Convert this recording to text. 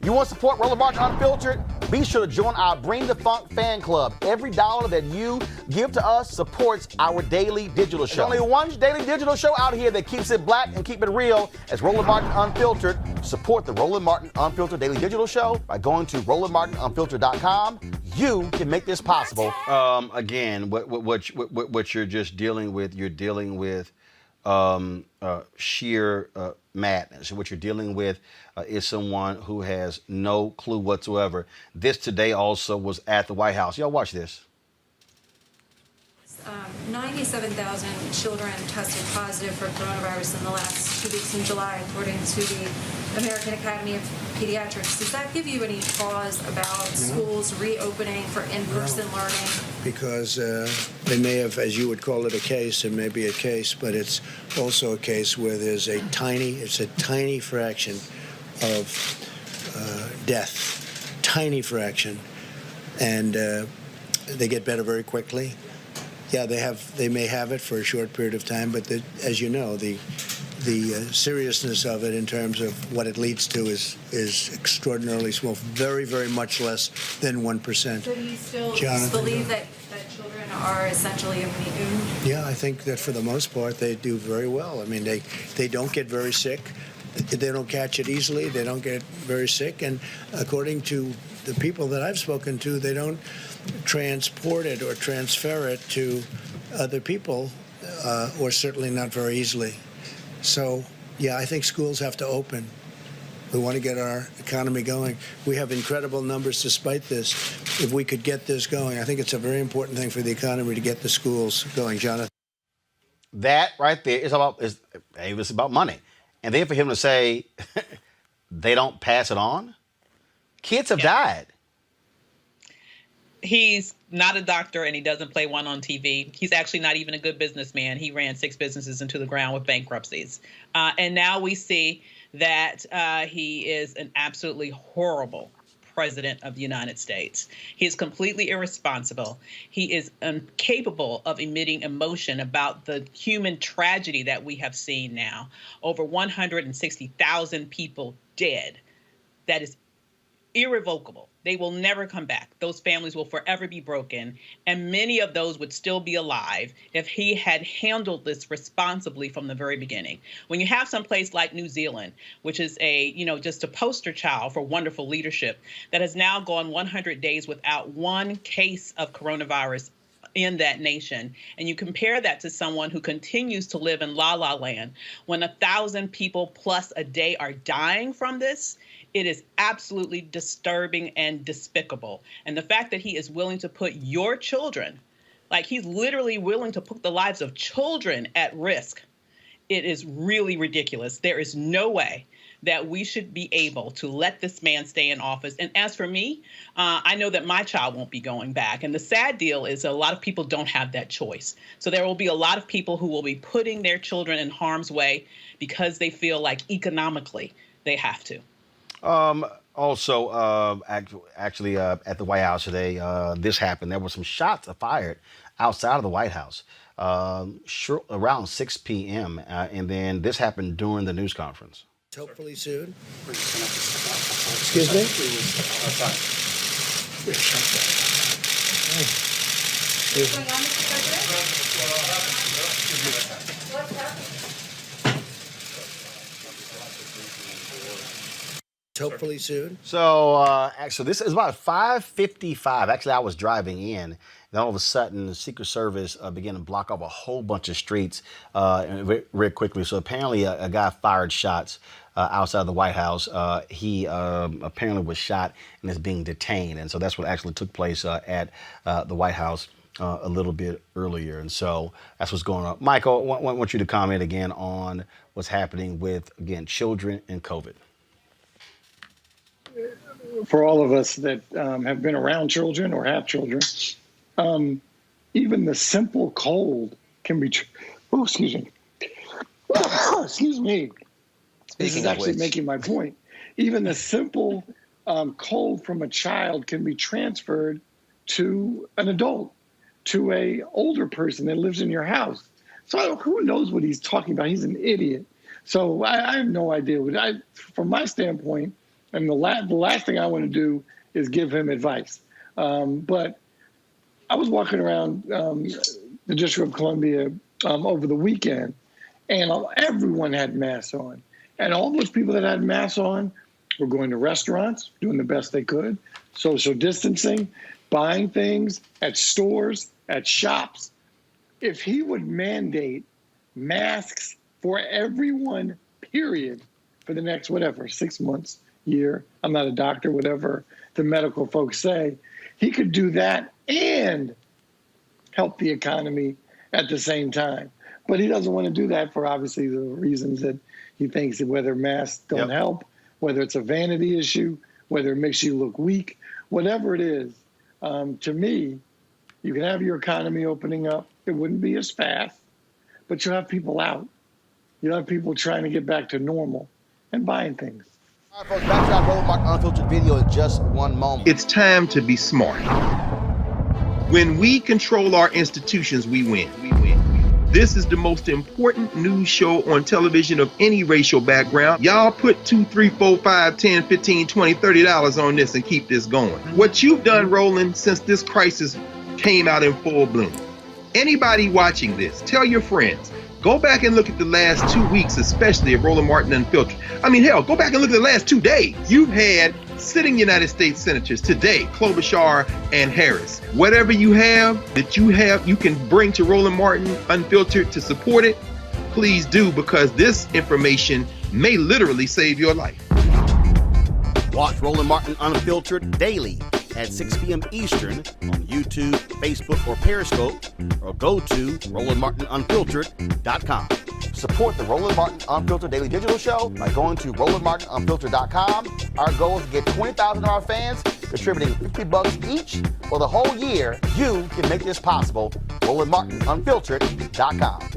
You want to support Roland Martin Unfiltered? Be sure to join our Bring the Funk fan club. Every dollar that you give to us supports our daily digital show. There's only one daily digital show out here that keeps it black and keep it real. It's Roland Martin Unfiltered. Support the Roland Martin Unfiltered daily digital show by going to RolandMartinUnfiltered.com. You can make this possible. Again, what you're just dealing with, you're dealing with sheer madness. What you're dealing with is someone who has no clue whatsoever. This today also was at the White House. Y'all watch this. 97,000 children tested positive for coronavirus in the last 2 weeks in July, according to the American Academy of Pediatrics. Does that give you any pause about schools reopening for in-person learning? Because they may have, as you would call it, a case, and maybe a case, but it's also a case where there's a tiny fraction of death, tiny fraction, and they get better very quickly. Yeah, they may have it for a short period of time, but as you know, the seriousness of it in terms of what it leads to is extraordinarily small, very, very much less than 1%. So do you still believe that children are essentially immune? Yeah, I think that for the most part they do very well. I mean, they don't get very sick. They don't catch it easily. They don't get very sick. And according to the people that I've spoken to, they don't transport it or transfer it to other people, or certainly not very easily. So, yeah, I think schools have to open. We want to get our economy going. We have incredible numbers despite this. If we could get this going, I think it's a very important thing for the economy to get the schools going, Jonathan. That right there is about money. And then for him to say they don't pass it on, kids have died. He's not a doctor and he doesn't play one on TV. He's actually not even a good businessman. He ran 6 businesses into the ground with bankruptcies. And now we see that he is an absolutely horrible president of the United States. He is completely irresponsible. He is incapable of emitting emotion about the human tragedy that we have seen now. Over 160,000 people dead. That is irrevocable. They will never come back. Those families will forever be broken. And many of those would still be alive if he had handled this responsibly from the very beginning. When you have some place like New Zealand, which is just a poster child for wonderful leadership, that has now gone 100 days without one case of coronavirus in that nation, and you compare that to someone who continues to live in La La Land when 1,000 people plus a day are dying from this, it is absolutely disturbing and despicable. And the fact that he is willing to put your children, like he's literally willing to put the lives of children at risk, it is really ridiculous. There is no way that we should be able to let this man stay in office. And as for me, I know that my child won't be going back. And the sad deal is a lot of people don't have that choice. So there will be a lot of people who will be putting their children in harm's way because they feel like economically they have to. Also, actually, at the White House today, this happened. There were some shots fired outside of the White House around 6 p.m. And then this happened during the news conference. Hopefully soon. Excuse me? Hopefully soon. So this is about 5:55. Actually, I was driving in. Then all of a sudden, the Secret Service began to block off a whole bunch of streets very quickly. So apparently a guy fired shots outside the White House. He apparently was shot and is being detained. And so that's what actually took place at the White House a little bit earlier. And so that's what's going on. Michael, I want you to comment again on what's happening with, again, children and COVID. For all of us that have been around children or have children, even the simple cold can be. Excuse me. Excuse me. This is actually making my point. Even the simple cold from a child can be transferred to an adult, to a older person that lives in your house. So who knows what he's talking about? He's an idiot. So I have no idea. From my standpoint, And the last thing I want to do is give him advice. But I was walking around the District of Columbia over the weekend, and everyone had masks on. And all those people that had masks on were going to restaurants, doing the best they could, social distancing, buying things at stores, at shops. If he would mandate masks for everyone, period, for the next, 6 months, year, I'm not a doctor, whatever the medical folks say, he could do that and help the economy at the same time. But he doesn't want to do that for obviously the reasons that he thinks that whether masks don't help, whether it's a vanity issue, whether it makes you look weak, whatever it is. To me, you can have your economy opening up. It wouldn't be as fast, but you'll have people out. You'll have people trying to get back to normal and buying things. All right, folks, back to our Roland Martin Unfiltered video in just one moment. It's time to be smart. When we control our institutions, we win. This is the most important news show on television of any racial background. Y'all put $2, $3, $4, $5, $10, $15, $20, $30 on this and keep this going. What you've done, Roland, since this crisis came out in full bloom. Anybody watching this, tell your friends. Go back and look at the last 2 weeks, especially of Roland Martin Unfiltered. I mean, hell, go back and look at the last 2 days. You've had sitting United States senators today, Klobuchar and Harris. Whatever you have, you can bring to Roland Martin Unfiltered to support it. Please do, because this information may literally save your life. Watch Roland Martin Unfiltered daily at 6 p.m. Eastern on YouTube, Facebook, or Periscope, or go to RolandMartinUnfiltered.com. Support the Roland Martin Unfiltered Daily Digital Show by going to RolandMartinUnfiltered.com. Our goal is to get 20,000 of our fans contributing $50 each for the whole year. You can make this possible. RolandMartinUnfiltered.com.